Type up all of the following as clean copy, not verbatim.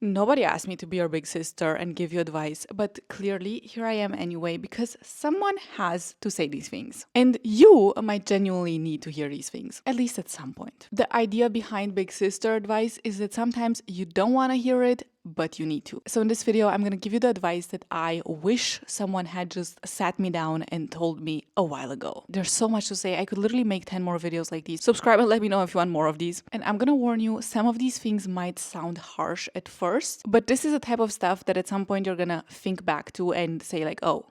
Nobody asked me to be your big sister and give you advice, but clearly here I am anyway because someone has to say these things. And you might genuinely need to hear these things, at least at some point. The idea behind big sister advice is that sometimes you don't want to hear it, but you need to. So in this video, I'm going to give you the advice that I wish someone had just sat me down and told me a while ago. There's so much to say. I could literally make 10 more videos like these. Subscribe and let me know if you want more of these. And I'm going to warn you, some of these things might sound harsh at first, but this is the type of stuff that at some point you're going to think back to and say like, oh,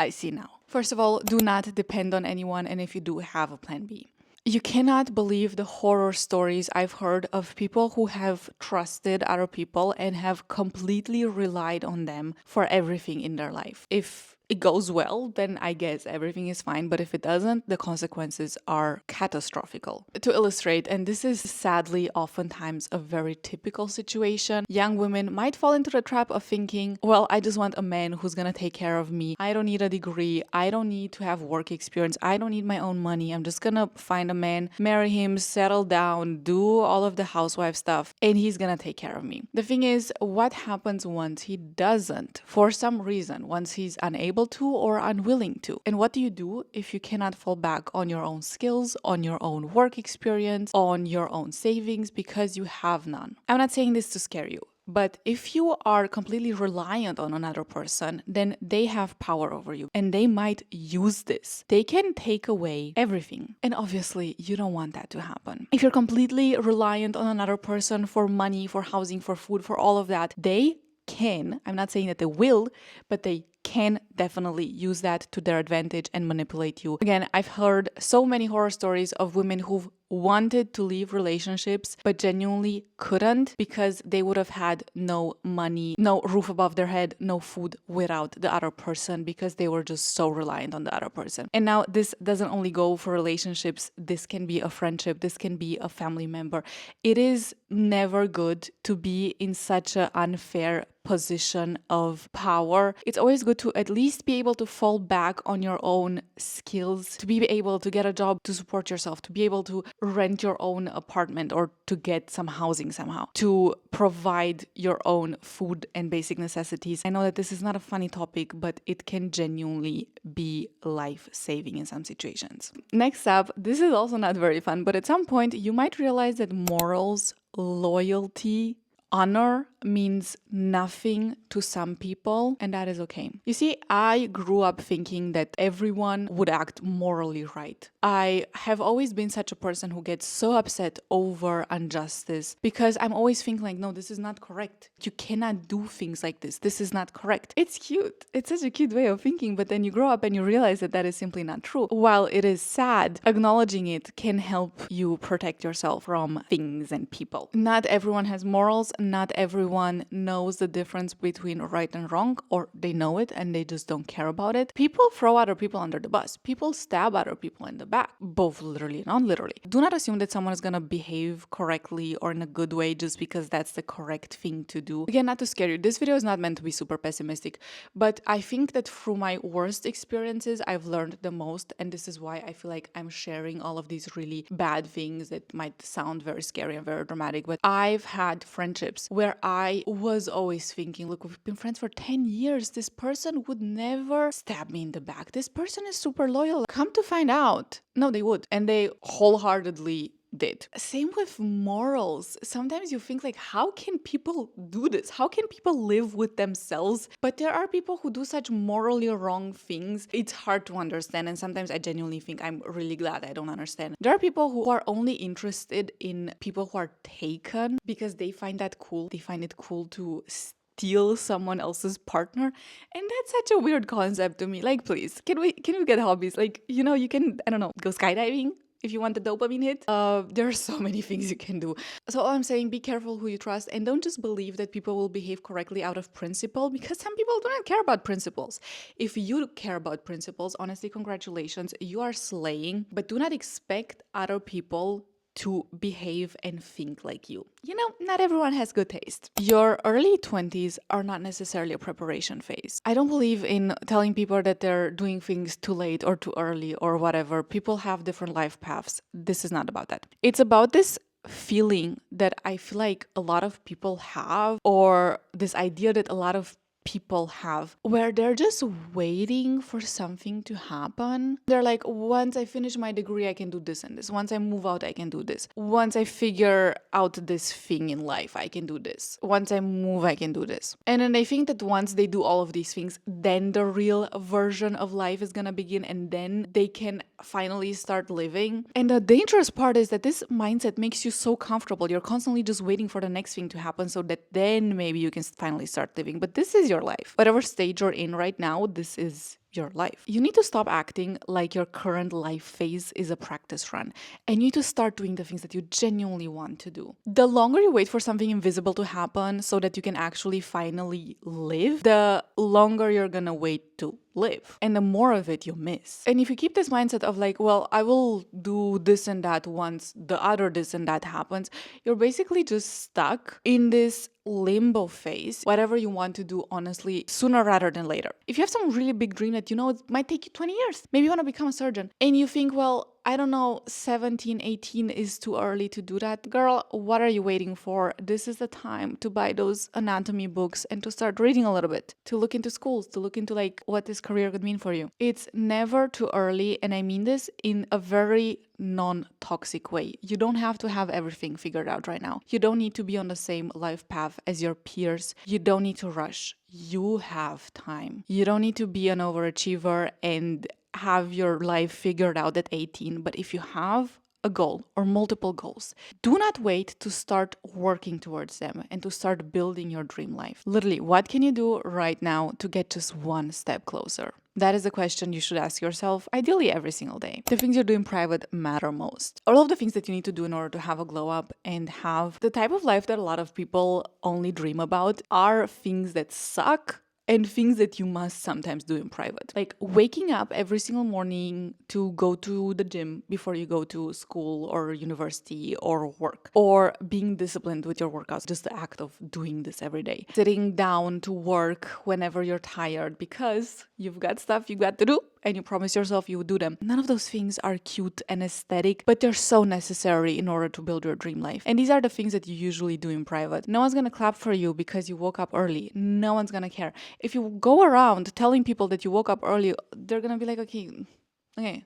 I see now. First of all, do not depend on anyone, and if you do, have a plan B. You cannot believe the horror stories I've heard of people who have trusted other people and have completely relied on them for everything in their life. If it goes well, then I guess everything is fine. But if it doesn't, the consequences are catastrophical. To illustrate, and this is sadly oftentimes a very typical situation, young women might fall into the trap of thinking, well, I just want a man who's gonna take care of me. I don't need a degree. I don't need to have work experience. I don't need my own money. I'm just gonna find a man, marry him, settle down, do all of the housewife stuff, and he's gonna take care of me. The thing is, what happens once he doesn't, for some reason, once he's unable to or unwilling to? And what do you do if you cannot fall back on your own skills, on your own work experience, on your own savings because you have none? I'm not saying this to scare you. But if you are completely reliant on another person, then they have power over you and they might use this. They can take away everything. And obviously, you don't want that to happen. If you're completely reliant on another person for money, for housing, for food, for all of that, they can, I'm not saying that they will, but they can definitely use that to their advantage and manipulate you. Again, I've heard so many horror stories of women who've wanted to leave relationships but genuinely couldn't because they would have had no money, no roof above their head, no food without the other person because they were just so reliant on the other person. And now this doesn't only go for relationships. This can be a friendship. This can be a family member. It is never good to be in such an unfair position of power. It's always good to at least be able to fall back on your own skills, to be able to get a job to support yourself, to be able to rent your own apartment or to get some housing somehow, to provide your own food and basic necessities. I know that this is not a funny topic, but it can genuinely be life-saving in some situations. Next up, this is also not very fun, but at some point you might realize that morals, loyalty, honor means nothing to some people, and that is okay. You see, I grew up thinking that everyone would act morally right. I have always been such a person who gets so upset over injustice because I'm always thinking like, no, this is not correct. You cannot do things like this. This is not correct. It's cute. It's such a cute way of thinking, but then you grow up and you realize that that is simply not true. While it is sad, acknowledging it can help you protect yourself from things and people. Not everyone has morals. Not everyone knows the difference between right and wrong, or they know it and they just don't care about it. People throw other people under the bus. People stab other people in the back, both literally and non-literally. Do not assume that someone is going to behave correctly or in a good way just because that's the correct thing to do. Again, not to scare you. This video is not meant to be super pessimistic, but I think that through my worst experiences, I've learned the most, and this is why I feel like I'm sharing all of these really bad things that might sound very scary and very dramatic, but I've had friendships where I was always thinking, look, we've been friends for 10 years. This person would never stab me in the back. This person is super loyal. Come to find out. No, they would. And they wholeheartedly did. Same with morals. Sometimes you think like, how can people do this? How can people live with themselves? But there are people who do such morally wrong things. It's hard to understand. And sometimes I genuinely think I'm really glad I don't understand. There are people who are only interested in people who are taken because they find that cool. They find it cool to steal someone else's partner, and that's such a weird concept to me. Like, please, can we get hobbies? Like, you know, you can, I don't know, go skydiving if you want the dopamine hit. There are so many things you can do. So all I'm saying, be careful who you trust, and don't just believe that people will behave correctly out of principle, because some people do not care about principles. If you care about principles, honestly, congratulations, you are slaying, but do not expect other people to behave and think like you. You know, not everyone has good taste. Your early 20s are not necessarily a preparation phase. I don't believe in telling people that they're doing things too late or too early or whatever. People have different life paths. This is not about that. It's about this feeling that I feel like a lot of people have, or this idea that a lot of people have, where they're just waiting for something to happen. They're like, once I finish my degree, I can do this and this. Once I move out, I can do this. Once I figure out this thing in life, I can do this. Once I move, I can do this. And then they think that once they do all of these things, then the real version of life is gonna begin, and then they can finally start living. And the dangerous part is that this mindset makes you so comfortable. You're constantly just waiting for the next thing to happen so that then maybe you can finally start living. But this is your life. Whatever stage you're in right now, this is your life. You need to stop acting like your current life phase is a practice run, and you need to start doing the things that you genuinely want to do. The longer you wait for something invisible to happen so that you can actually finally live, the longer you're gonna wait to live, and the more of it you miss. And if you keep this mindset of like, well, I will do this and that once the other this and that happens, you're basically just stuck in this limbo phase. Whatever you want to do, honestly, sooner rather than later. If you have some really big dream that you know it might take you 20 years, maybe you want to become a surgeon, and you think, well, I don't know, 17, 18 is too early to do that. Girl, what are you waiting for? This is the time to buy those anatomy books and to start reading a little bit, to look into schools, to look into like what this career could mean for you. It's never too early, and I mean this in a very non-toxic way. You don't have to have everything figured out right now. You don't need to be on the same life path as your peers. You don't need to rush. You have time. You don't need to be an overachiever and have your life figured out at 18. But if you have a goal or multiple goals, do not wait to start working towards them and to start building your dream life. Literally, what can you do right now to get just one step closer? That is a question you should ask yourself, ideally every single day. The things you do in private matter most. All of the things that you need to do in order to have a glow up and have the type of life that a lot of people only dream about are things that suck and things that you must sometimes do in private. Like waking up every single morning to go to the gym before you go to school or university or work, or being disciplined with your workouts, just the act of doing this every day. Sitting down to work whenever you're tired because you've got stuff you got to do and you promise yourself you would do them. None of those things are cute and aesthetic, but they're so necessary in order to build your dream life. And these are the things that you usually do in private. No one's gonna clap for you because you woke up early. No one's gonna care. If you go around telling people that you woke up early, they're gonna be like, okay,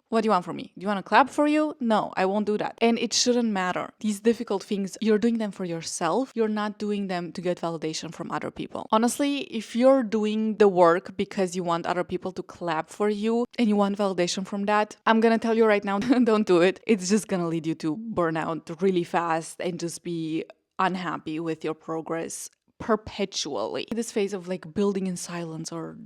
what do you want from me? Do you want to clap for you? No, I won't do that. And it shouldn't matter. These difficult things, you're doing them for yourself. You're not doing them to get validation from other people. Honestly, if you're doing the work because you want other people to clap for you and you want validation from that, I'm gonna tell you right now, don't do it. It's just gonna lead you to burnout really fast and just be unhappy with your progress perpetually. This phase of like building in silence or,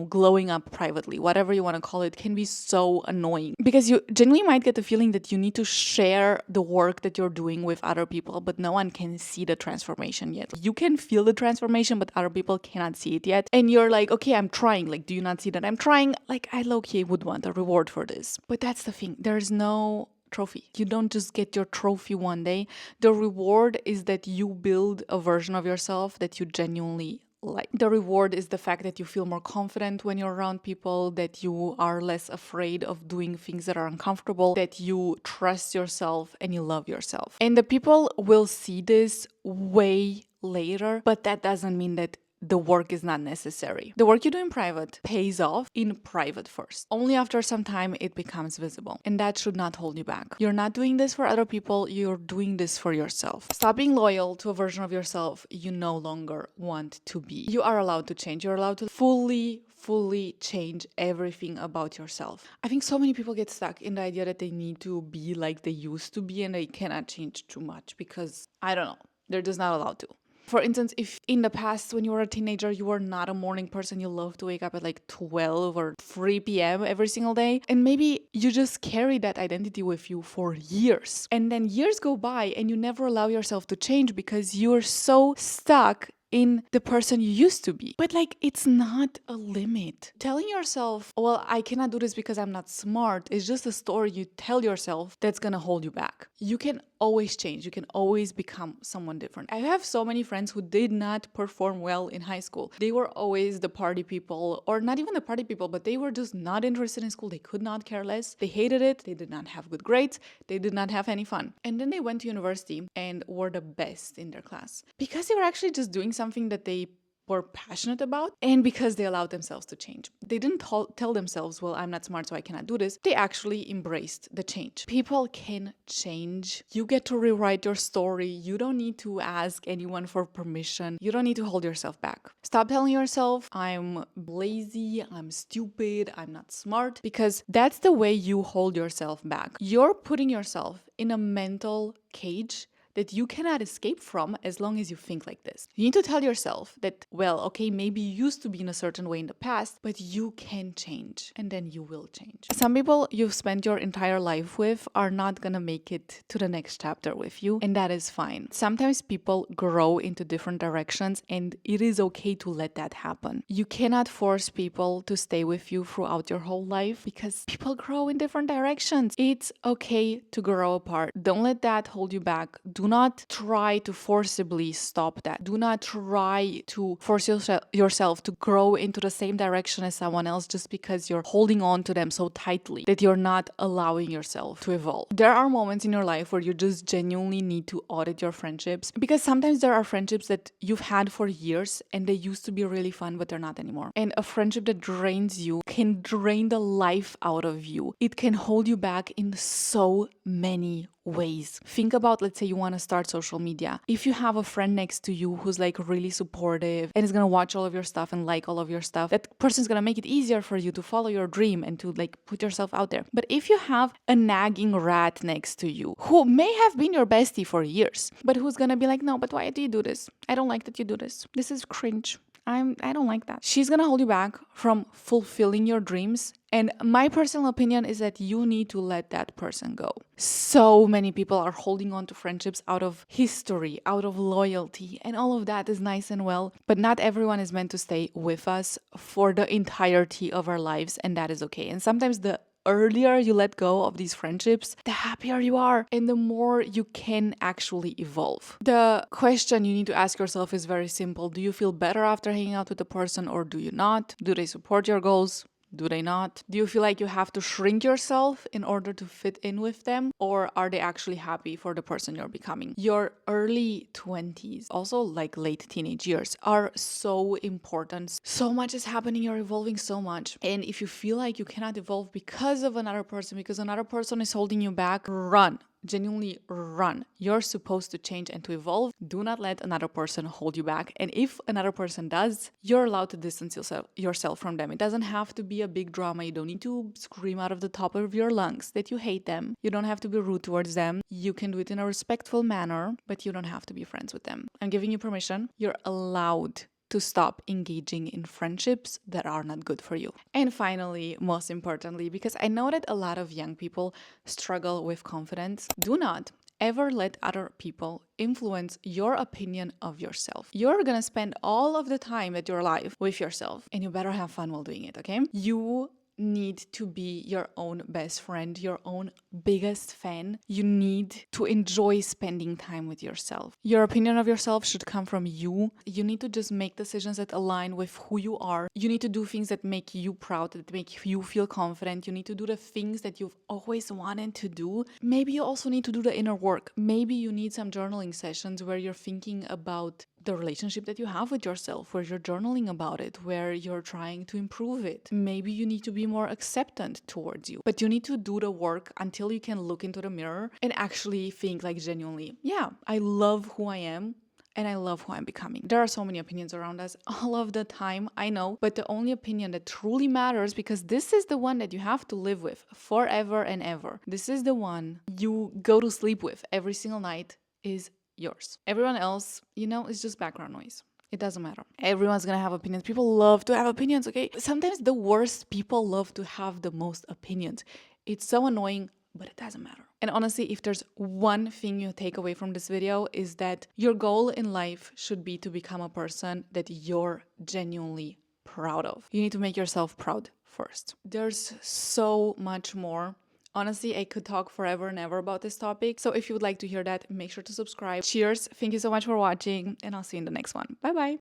glowing up privately, whatever you want to call it, can be so annoying because you genuinely might get the feeling that you need to share the work that you're doing with other people, but no one can see the transformation yet. You can feel the transformation, but other people cannot see it yet. And you're like, okay, I'm trying. Like, do you not see that I'm trying? Like, I low-key would want a reward for this. But that's the thing. There's no trophy. You don't just get your trophy one day. The reward is that you build a version of yourself that you genuinely like. The reward is the fact that you feel more confident when you're around people, that you are less afraid of doing things that are uncomfortable, that you trust yourself and you love yourself. And the people will see this way later, but that doesn't mean that the work is not necessary. The work you do in private pays off in private first. Only after some time it becomes visible. And that should not hold you back. You're not doing this for other people, you're doing this for yourself. Stop being loyal to a version of yourself you no longer want to be. You are allowed to change. You're allowed to fully change everything about yourself. I think so many people get stuck in the idea that they need to be like they used to be and they cannot change too much because, I don't know, they're just not allowed to. For instance, if in the past when you were a teenager, you were not a morning person, you love to wake up at like 12 or 3 p.m. every single day, and maybe you just carry that identity with you for years. And then years go by and you never allow yourself to change because you're so stuck in the person you used to be. But like, it's not a limit. Telling yourself, well, I cannot do this because I'm not smart, is just a story you tell yourself that's gonna hold you back. You can always change. You can always become someone different. I have so many friends who did not perform well in high school. They were always the party people, or not even the party people, but they were just not interested in school. They could not care less. They hated it. They did not have good grades. They did not have any fun. And then they went to university and were the best in their class because they were actually just doing something that they were passionate about, and because they allowed themselves to change. They didn't tell themselves, well, I'm not smart, so I cannot do this. They actually embraced the change. People can change. You get to rewrite your story. You don't need to ask anyone for permission. You don't need to hold yourself back. Stop telling yourself, I'm lazy, I'm stupid, I'm not smart, because that's the way you hold yourself back. You're putting yourself in a mental cage that you cannot escape from as long as you think like this. You need to tell yourself that, well, okay, maybe you used to be in a certain way in the past, but you can change, and then you will change. Some people you've spent your entire life with are not gonna make it to the next chapter with you, and that is fine. Sometimes people grow into different directions, and it is okay to let that happen. You cannot force people to stay with you throughout your whole life because people grow in different directions. It's okay to grow apart. Don't let that hold you back. Do not try to forcibly stop that. Do not try to force yourself to grow into the same direction as someone else just because you're holding on to them so tightly that you're not allowing yourself to evolve. There are moments in your life where you just genuinely need to audit your friendships, because sometimes there are friendships that you've had for years and they used to be really fun, but they're not anymore. And a friendship that drains you can drain the life out of you. It can hold you back in so many ways. Think about, let's say you want to start social media. If you have a friend next to you who's like really supportive and is going to watch all of your stuff and like all of your stuff, that person's going to make it easier for you to follow your dream and to like put yourself out there. But if you have a nagging rat next to you who may have been your bestie for years, but who's going to be like, no, but why do you do this? I don't like that you do this. This is cringe. I don't like that. She's gonna hold you back from fulfilling your dreams. And my personal opinion is that you need to let that person go. So many people are holding on to friendships out of history, out of loyalty, and all of that is nice and well, but not everyone is meant to stay with us for the entirety of our lives, and that is okay. And sometimes the earlier you let go of these friendships, the happier you are and the more you can actually evolve. The question you need to ask yourself is very simple. Do you feel better after hanging out with a person, or do you not? Do they support your goals? Do they not? Do you feel like you have to shrink yourself in order to fit in with them? Or are they actually happy for the person you're becoming? Your early 20s, also like late teenage years, are so important. So much is happening. You're evolving so much. And if you feel like you cannot evolve because of another person, because another person is holding you back, run. Genuinely run. You're supposed to change and to evolve. Do not let another person hold you back. And if another person does, you're allowed to distance yourself from them. It doesn't have to be a big drama. You don't need to scream out of the top of your lungs that you hate them. You don't have to be rude towards them. You can do it in a respectful manner, but you don't have to be friends with them. I'm giving you permission. You're allowed to stop engaging in friendships that are not good for you. And finally, most importantly, because I know that a lot of young people struggle with confidence, do not ever let other people influence your opinion of yourself. You're gonna spend all of the time at your life with yourself, and you better have fun while doing it, okay? You need to be your own best friend, your own biggest fan. You need to enjoy spending time with yourself. Your opinion of yourself should come from you. You need to just make decisions that align with who you are. You need to do things that make you proud, that make you feel confident. You need to do the things that you've always wanted to do. Maybe you also need to do the inner work. Maybe you need some journaling sessions where you're thinking about the relationship that you have with yourself, where you're journaling about it, where you're trying to improve it. Maybe you need to be more acceptant towards you, but you need to do the work until you can look into the mirror and actually think like genuinely, yeah, I love who I am and I love who I'm becoming. There are so many opinions around us all of the time, I know, but the only opinion that truly matters, because this is the one that you have to live with forever and ever. This is the one you go to sleep with every single night, is yours. Everyone else, is just background noise. It doesn't matter. Everyone's gonna have opinions. People love to have opinions, okay? Sometimes the worst people love to have the most opinions. It's so annoying, but it doesn't matter. And honestly, if there's one thing you take away from this video, is that your goal in life should be to become a person that you're genuinely proud of. You need to make yourself proud first. There's so much more Honestly, I could talk forever and ever about this topic. So if you would like to hear that, make sure to subscribe. Cheers. Thank you so much for watching, and I'll see you in the next one. Bye bye.